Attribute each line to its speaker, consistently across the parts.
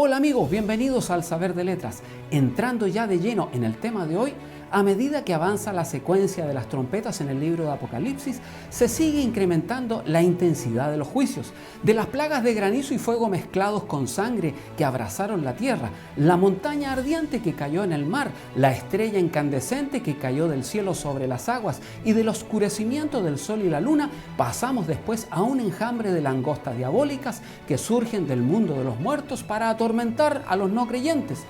Speaker 1: Hola amigos, bienvenidos al Saber de Letras. Entrando ya de lleno en el tema de hoy, a medida que avanza la secuencia de las trompetas en el libro de Apocalipsis, se sigue incrementando la intensidad de los juicios, de las plagas de granizo y fuego mezclados con sangre que abrasaron la tierra, la montaña ardiente que cayó en el mar, la estrella incandescente que cayó del cielo sobre las aguas, y del oscurecimiento del sol y la luna pasamos después a un enjambre de langostas diabólicas que surgen del mundo de los muertos para atormentar a los no creyentes.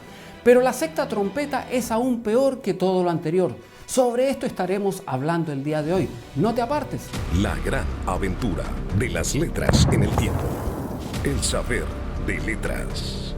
Speaker 1: Pero la sexta trompeta es aún peor que todo lo anterior. Sobre esto estaremos hablando el día de hoy. No te apartes.
Speaker 2: La gran aventura de las letras en el tiempo. El saber de letras.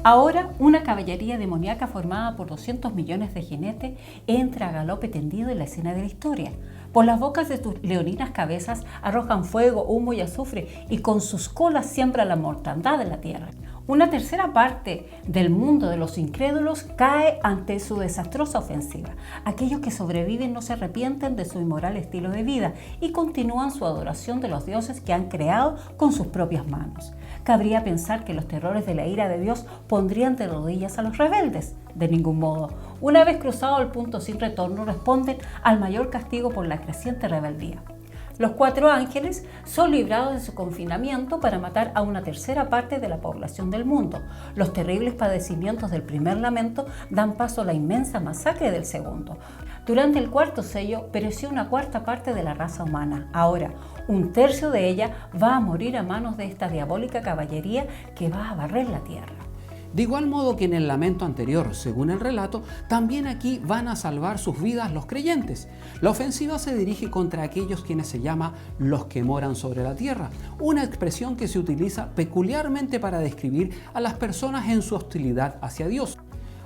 Speaker 3: Ahora, una caballería demoníaca formada por 200 millones de jinetes entra a galope tendido en la escena de la historia. Por las bocas de sus leoninas cabezas arrojan fuego, humo y azufre, y con sus colas siembra la mortandad en la tierra. Una tercera parte del mundo de los incrédulos cae ante su desastrosa ofensiva. Aquellos que sobreviven no se arrepienten de su inmoral estilo de vida y continúan su adoración de los dioses que han creado con sus propias manos. Cabría pensar que los terrores de la ira de Dios pondrían de rodillas a los rebeldes. De ningún modo. Una vez cruzado el punto sin retorno, responden al mayor castigo por la creciente rebeldía. Los 4 ángeles son librados de su confinamiento para matar a una tercera parte de la población del mundo. Los terribles padecimientos del primer lamento dan paso a la inmensa masacre del segundo. Durante el cuarto sello pereció una cuarta parte de la raza humana. Ahora, un tercio de ella va a morir a manos de esta diabólica caballería que va a barrer la tierra.
Speaker 1: De igual modo que en el lamento anterior, según el relato, también aquí van a salvar sus vidas los creyentes. La ofensiva se dirige contra aquellos quienes se llama los que moran sobre la tierra, una expresión que se utiliza peculiarmente para describir a las personas en su hostilidad hacia Dios.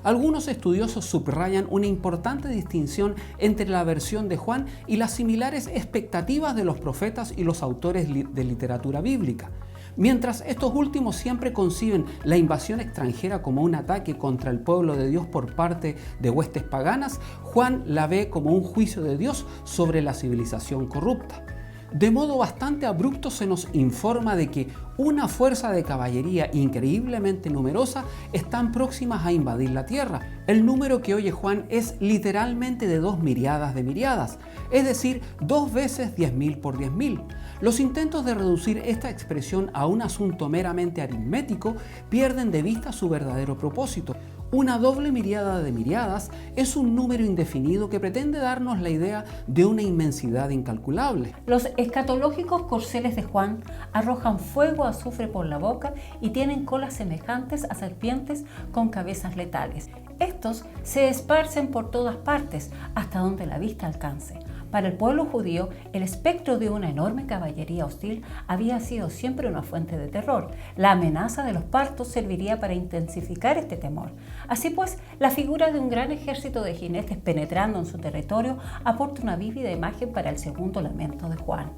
Speaker 1: Algunos estudiosos subrayan una importante distinción entre la versión de Juan y las similares expectativas de los profetas y los autores de literatura bíblica. Mientras estos últimos siempre conciben la invasión extranjera como un ataque contra el pueblo de Dios por parte de huestes paganas, Juan la ve como un juicio de Dios sobre la civilización corrupta. De modo bastante abrupto se nos informa de que una fuerza de caballería increíblemente numerosa están próximas a invadir la tierra. El número que oye Juan es literalmente de 2 miriadas de miriadas, es decir, 2 veces 10.000 por 10.000. Los intentos de reducir esta expresión a un asunto meramente aritmético pierden de vista su verdadero propósito. Una doble miriada de miriadas es un número indefinido que pretende darnos la idea de una inmensidad incalculable.
Speaker 3: Los escatológicos corceles de Juan arrojan fuego, azufre por la boca y tienen colas semejantes a serpientes con cabezas letales. Estos se esparcen por todas partes hasta donde la vista alcance. Para el pueblo judío, el espectro de una enorme caballería hostil había sido siempre una fuente de terror. La amenaza de los partos serviría para intensificar este temor. Así pues, la figura de un gran ejército de jinetes penetrando en su territorio aporta una vívida imagen para el segundo lamento de Juan.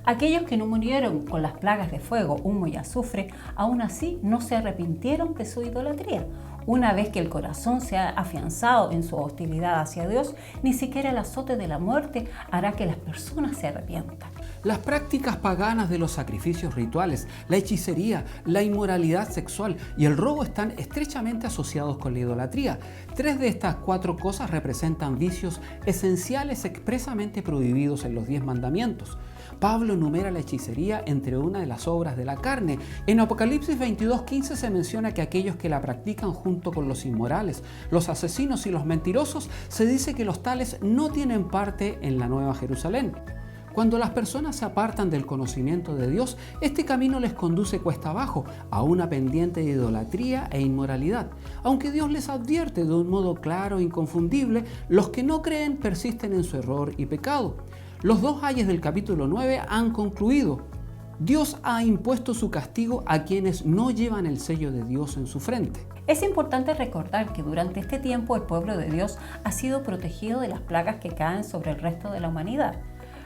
Speaker 3: Aquellos que no murieron con las plagas de fuego, humo y azufre, aún así no se arrepintieron de su idolatría. Una vez que el corazón se ha afianzado en su hostilidad hacia Dios, ni siquiera el azote de la muerte hará que las personas se arrepientan.
Speaker 1: Las prácticas paganas de los sacrificios rituales, la hechicería, la inmoralidad sexual y el robo están estrechamente asociados con la idolatría. 3 de estas 4 cosas representan vicios esenciales expresamente prohibidos en los 10 mandamientos. Pablo enumera la hechicería entre una de las obras de la carne. En Apocalipsis 22:15 se menciona que aquellos que la practican junto con los inmorales, los asesinos y los mentirosos, se dice que los tales no tienen parte en la Nueva Jerusalén. Cuando las personas se apartan del conocimiento de Dios, este camino les conduce cuesta abajo a una pendiente de idolatría e inmoralidad. Aunque Dios les advierte de un modo claro e inconfundible, los que no creen persisten en su error y pecado. Los 2 ayes del capítulo 9 han concluido. Dios ha impuesto su castigo a quienes no llevan el sello de Dios en su frente.
Speaker 3: Es importante recordar que durante este tiempo el pueblo de Dios ha sido protegido de las plagas que caen sobre el resto de la humanidad.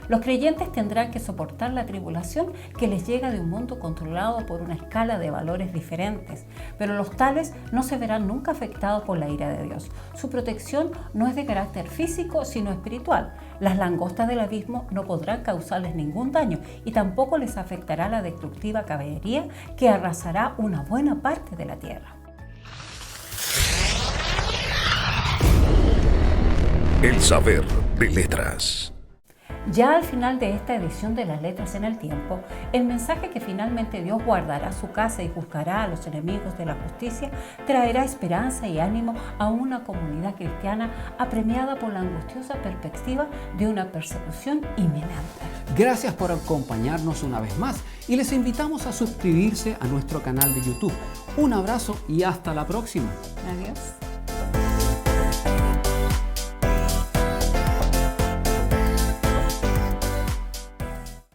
Speaker 3: Los creyentes tendrán que soportar la tribulación que les llega de un mundo controlado por una escala de valores diferentes, pero los tales no se verán nunca afectados por la ira de Dios. Su protección no es de carácter físico, sino espiritual. Las langostas del abismo no podrán causarles ningún daño y tampoco les afectará la destructiva caballería que arrasará una buena parte de la tierra.
Speaker 2: El saber de letras.
Speaker 3: Ya al final de esta edición de las letras en el tiempo, el mensaje que finalmente Dios guardará su casa y juzgará a los enemigos de la justicia traerá esperanza y ánimo a una comunidad cristiana apremiada por la angustiosa perspectiva de una persecución inminente.
Speaker 1: Gracias por acompañarnos una vez más y les invitamos a suscribirse a nuestro canal de YouTube. Un abrazo y hasta la próxima.
Speaker 3: Adiós.